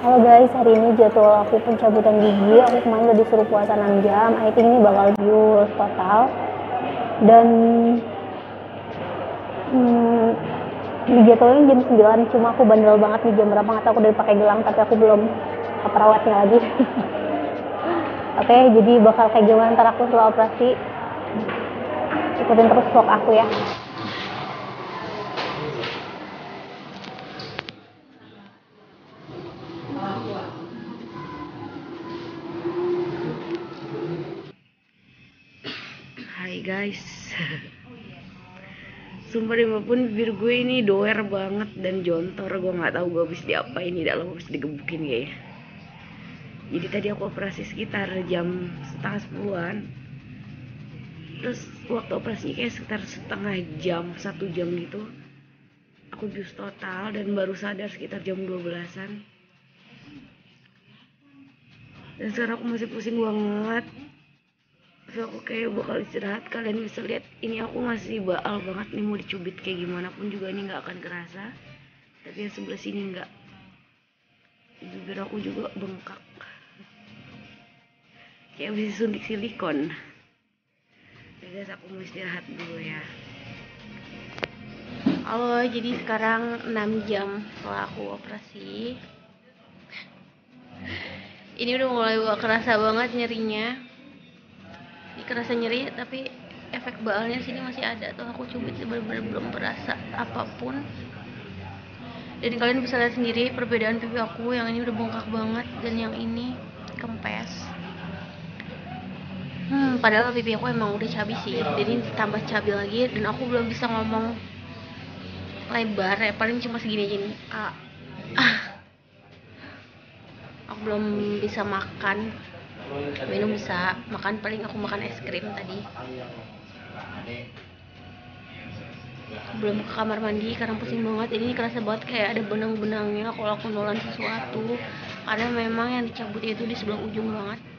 Halo guys, hari ini jadwal aku pencabutan gigi. Aku kemarin udah disuruh puasa 6 jam. I think ini bakal bius total. Dan dijadwalin jam 9, cuma aku bandel banget nih jam berapa nggak tahu. Aku udah pakai gelang tapi aku belum ke perawatnya lagi. Oke, jadi bakal kayak gimana ntar aku setelah operasi. Ikutin terus vlog aku ya. Hai guys. Sumpah deh, maupun bibir gue ini doer banget dan jontor. Gue nggak tahu gue habis diapain di dalam, habis digebukin kayaknya. Jadi tadi aku operasi sekitar jam setengah 10-an. Terus waktu operasi kayak sekitar setengah jam, 1 jam gitu. Aku bius total dan baru sadar sekitar jam 12-an. Dan sekarang aku masih pusing banget. Tapi aku kayak bakal istirahat. Kalian bisa lihat ini aku masih baal banget nih, mau dicubit kayak gimana pun juga ini nggak akan kerasa. Tapi yang sebelah sini nggak. Bibir aku juga bengkak kayak habis suntik silikon. Ya guys, aku mau istirahat dulu ya. Halo, jadi sekarang 6 jam setelah aku operasi. Ini udah mulai kerasa banget nyerinya. Ini kerasa nyeri tapi efek baalnya sini masih ada tuh. Aku cubit bener-bener belum berasa apapun. Dan kalian bisa lihat sendiri perbedaan pipi aku, yang ini udah bengkak banget dan yang ini kempes. Padahal pipi aku emang udah cabi sih, jadi tambah cabi lagi dan aku belum bisa ngomong lebar ya, paling cuma segini aja nih. Aku belum bisa makan, minum bisa, makan paling aku makan es krim tadi. Belum ke kamar mandi karena pusing banget. Ini kerasa banget kayak ada benang-benangnya kalau aku nolan sesuatu, karena memang yang dicabut itu di sebelah ujung banget.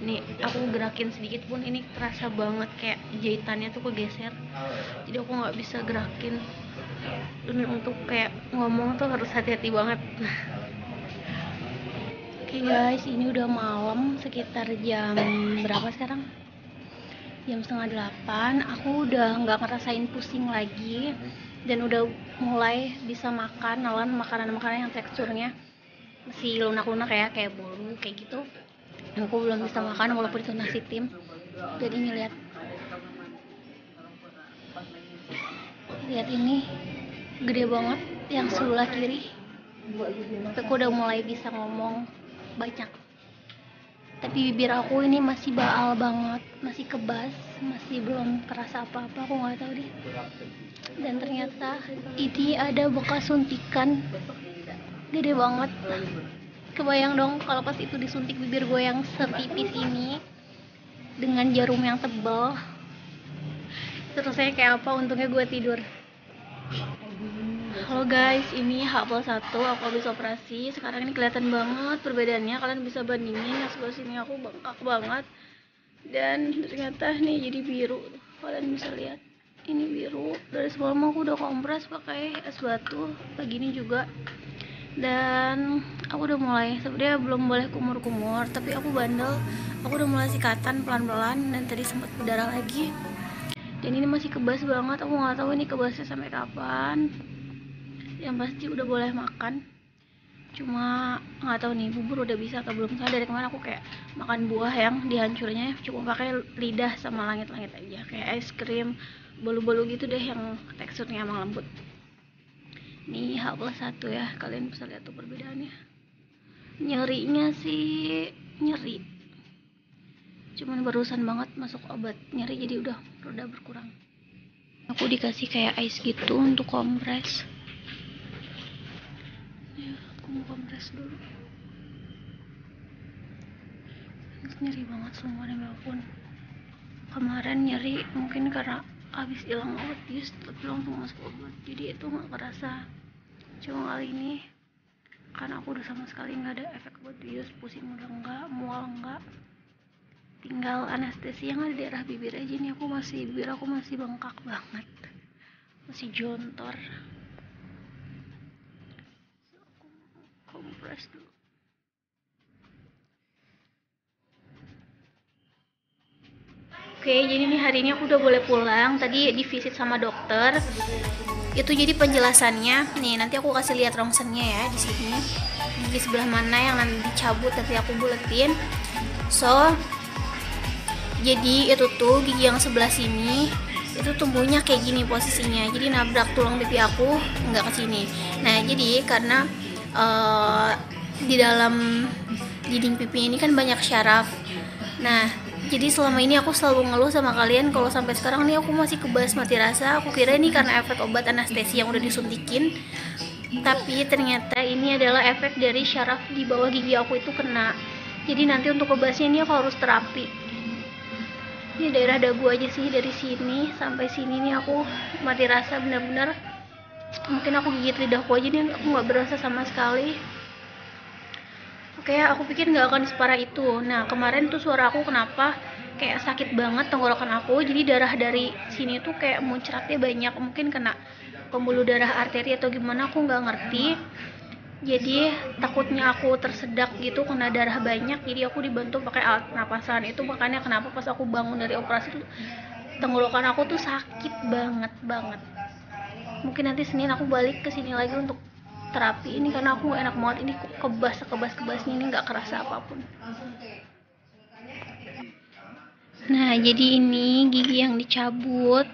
Nih aku gerakin sedikit pun ini terasa banget kayak jahitannya tuh kegeser, jadi aku nggak bisa gerakin. Dan untuk kayak ngomong tuh harus hati-hati banget. Oke guys, ini udah malam, sekitar jam berapa sekarang? Jam setengah 8. Aku udah nggak ngerasain pusing lagi dan udah mulai bisa makan makanan-makanan yang teksturnya masih lunak-lunak ya, kayak bolu kayak gitu. Aku belum bisa makan walaupun itu nasi tim. Dan ini lihat ini gede banget yang sebelah kiri. Aku udah mulai bisa ngomong banyak, tapi bibir aku ini masih baal banget, masih kebas, masih belum kerasa apa-apa. Aku nggak tahu deh. Dan ternyata ini ada bekas suntikan gede banget. Kebayang dong kalau pas itu disuntik bibir gue yang setipis ini dengan jarum yang tebal. Terus saya kayak apa, untungnya gue tidur. Halo guys, ini H+1, aku habis operasi. Sekarang ini kelihatan banget perbedaannya, kalian bisa bandingin. Yang sebelah sini aku bengkak banget, dan ternyata nih jadi biru. Kalian bisa lihat ini biru. Dari semalam aku udah kompres pakai es batu, pagi ini juga. Dan aku udah mulai, sebenarnya belum boleh kumur-kumur, tapi aku bandel, aku udah mulai sikatan pelan-pelan dan tadi sempat berdarah lagi. Dan ini masih kebas banget, aku nggak tahu ini kebasnya sampai kapan. Yang pasti udah boleh makan, cuma nggak tahu nih bubur udah bisa atau belum. Soalnya dari kemarin aku kayak makan buah yang dihancurnya cuma pakai lidah sama langit-langit aja, kayak es krim, bolu-bolu gitu deh yang teksturnya emang lembut. Ini H+1 ya, kalian bisa lihat tuh perbedaannya. Nyerinya sih nyeri, cuman barusan banget masuk obat nyeri, jadi udah berkurang. Aku dikasih kayak ice gitu untuk kompres. Ya, aku mau kompres dulu. Nyeri banget semua demi apapun. Kemarin nyeri mungkin karena habis hilang obat bius, tapi langsung masuk obat, jadi itu nggak kerasa. Cuma kali ini karena aku udah sama sekali nggak ada efek obat bius, pusing udah enggak, mual enggak, tinggal anestesi yang ada di daerah bibir aja. Nih bibir aku masih bengkak banget, masih jontor. So, aku kompres. fresh dulu. Oke, jadi nih hari ini aku udah boleh pulang. Tadi di visit sama dokter. Itu jadi penjelasannya. Nih, nanti aku kasih lihat rongsennya ya di sini. Di sebelah mana yang nanti dicabut nanti aku buletin. So, jadi itu tuh gigi yang sebelah sini itu tumbuhnya kayak gini posisinya. Jadi nabrak tulang pipi aku nggak ke sini. Nah, jadi karena di dalam dinding pipi ini kan banyak syaraf. Nah, jadi selama ini aku selalu ngeluh sama kalian kalau sampai sekarang nih aku masih kebas mati rasa. Aku kira ini karena efek obat anestesi yang udah disuntikin. Tapi ternyata ini adalah efek dari syaraf di bawah gigi aku itu kena. Jadi nanti untuk kebasnya ini aku harus terapi. Ini daerah dagu aja sih, dari sini sampai sini nih aku mati rasa benar-benar. Mungkin aku gigit lidahku aja nih aku nggak berasa sama sekali. Oke, aku pikir nggak akan separah itu. Nah, kemarin tuh suara aku kenapa kayak sakit banget tenggorokan aku. Jadi darah dari sini tuh kayak muncratnya banyak. Mungkin kena pembuluh darah arteri atau gimana, aku nggak ngerti. Jadi takutnya aku tersedak gitu, kena darah banyak. Jadi aku dibantu pakai alat pernapasan. Itu makanya kenapa pas aku bangun dari operasi tuh tenggorokan aku tuh sakit banget. Mungkin nanti Senin aku balik ke sini lagi untuk terapi ini karena aku gak enak banget ini kebasnya ini nggak kerasa apapun. Nah, jadi ini gigi yang dicabut,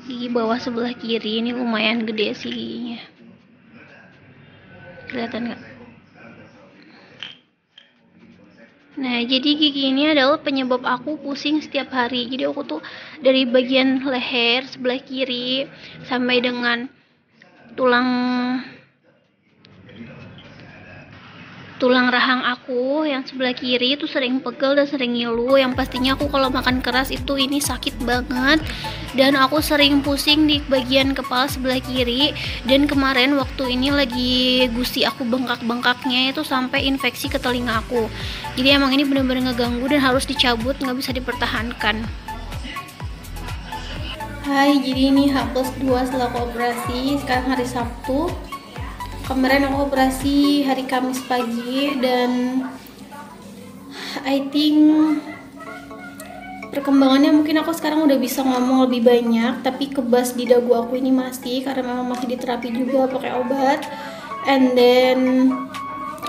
gigi bawah sebelah kiri ini lumayan gede sih giginya. Kelihatan nggak? Nah, jadi gigi ini adalah penyebab aku pusing setiap hari. Jadi aku tuh dari bagian leher sebelah kiri sampai dengan tulang rahang aku yang sebelah kiri itu sering pegel dan sering ngilu. Yang pastinya aku kalau makan keras itu ini sakit banget. Dan aku sering pusing di bagian kepala sebelah kiri. Dan kemarin waktu ini lagi gusi aku bengkak-bengkaknya itu sampai infeksi ke telinga aku. Jadi emang ini benar-benar ngeganggu dan harus dicabut, nggak bisa dipertahankan. Hai, jadi ini H+2 setelah aku operasi. Sekarang hari Sabtu. Kemarin aku operasi hari Kamis pagi dan I think perkembangannya mungkin aku sekarang udah bisa ngomong lebih banyak, tapi kebas di dagu aku ini masih karena memang masih diterapi juga pakai obat. And then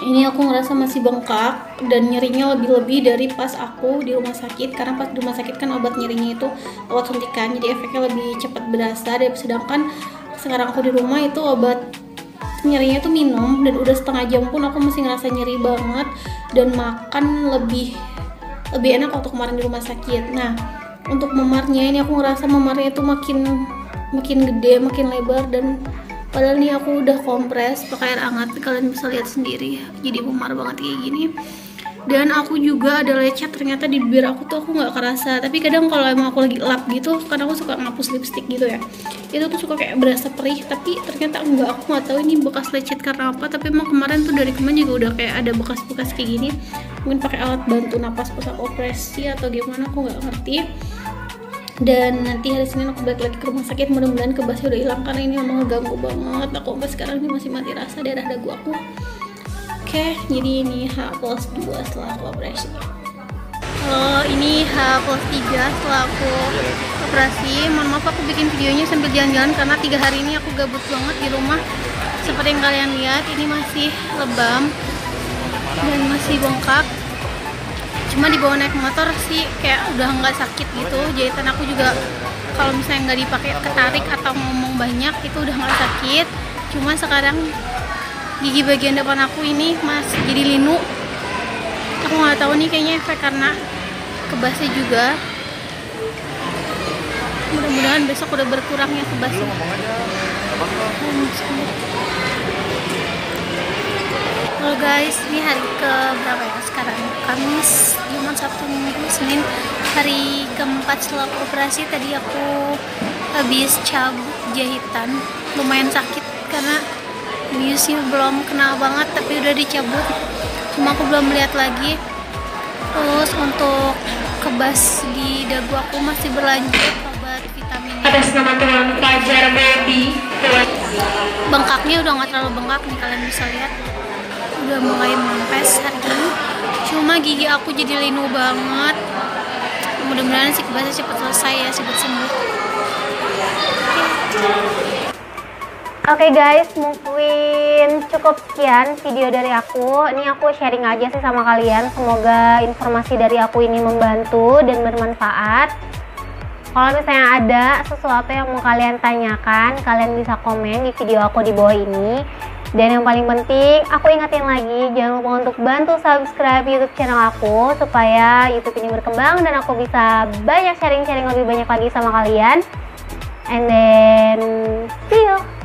ini aku ngerasa masih bengkak dan nyerinya lebih dari pas aku di rumah sakit, karena pas di rumah sakit kan obat nyerinya itu obat suntikan, jadi efeknya lebih cepat berasa. Sedangkan sekarang aku di rumah itu obat nyerinya tuh minum dan udah setengah jam pun aku masih ngerasa nyeri banget, dan makan lebih enak waktu kemarin di rumah sakit. Nah, untuk memarnya ini aku ngerasa memarnya itu makin gede, makin lebar, dan padahal nih aku udah kompres pakai air hangat, kalian bisa lihat sendiri, jadi memar banget kayak gini. Dan aku juga ada lecet ternyata di bibir aku tuh, aku nggak kerasa, tapi kadang kalau emang aku lagi lap gitu, kadang aku suka ngapus lipstick gitu ya, itu tuh suka kayak berasa perih, tapi ternyata enggak. Aku nggak tahu ini bekas lecet karena apa, tapi emang kemarin tuh dari kemarin juga udah kayak ada bekas-bekas kayak gini. Mungkin pakai alat bantu napas pas aku operasi atau gimana, aku nggak ngerti. Dan nanti hari Senin aku balik lagi ke rumah sakit, mudah-mudahan kebasnya udah hilang karena ini memang ngeganggu banget. Aku sampai sekarang ini masih mati rasa daerah dagu aku. Oke, jadi ini H+2 setelah aku operasi. Halo, ini H+3 setelah aku operasi. Mohon maaf aku bikin videonya sambil jalan-jalan karena 3 hari ini aku gabut banget di rumah. Seperti yang kalian lihat, ini masih lebam dan masih bengkak. Cuma dibawa naik motor sih kayak udah nggak sakit gitu. Jahitan aku juga kalau misalnya nggak dipakai ketarik atau ngomong banyak itu udah nggak sakit. Cuma sekarang gigi bagian depan aku ini masih jadi linu. Aku nggak tahu nih, kayaknya efek karena kebasnya juga. Mudah-mudahan besok udah berkurang ya kebasnya. Halo guys, ini hari ke berapa ya sekarang? Kamis, Jumat, Sabtu, Minggu, Senin, hari keempat setelah operasi. Tadi aku habis cabut jahitan, lumayan sakit karena biusnya belum kenal banget, tapi udah dicabut. Cuma aku belum lihat lagi. Terus untuk kebas di dagu aku masih berlanjut obat vitamin. Atas nama Tuan Fajar Baby. Bengkaknya udah nggak terlalu bengkak nih, kalian bisa lihat. udah mulai mampes hari ini. Cuma gigi aku jadi linu banget. Mudah-mudahan si kebasnya cepat selesai ya, cepat sembuh. Oke guys, mungkin cukup sekian video dari aku. Ini aku sharing aja sih sama kalian. Semoga informasi dari aku ini membantu dan bermanfaat. Kalau misalnya ada sesuatu yang mau kalian tanyakan, kalian bisa komen di video aku di bawah ini. Dan yang paling penting, aku ingatin lagi, jangan lupa untuk bantu subscribe YouTube channel aku supaya YouTube ini berkembang dan aku bisa banyak sharing-sharing lebih banyak lagi sama kalian. And then, see you!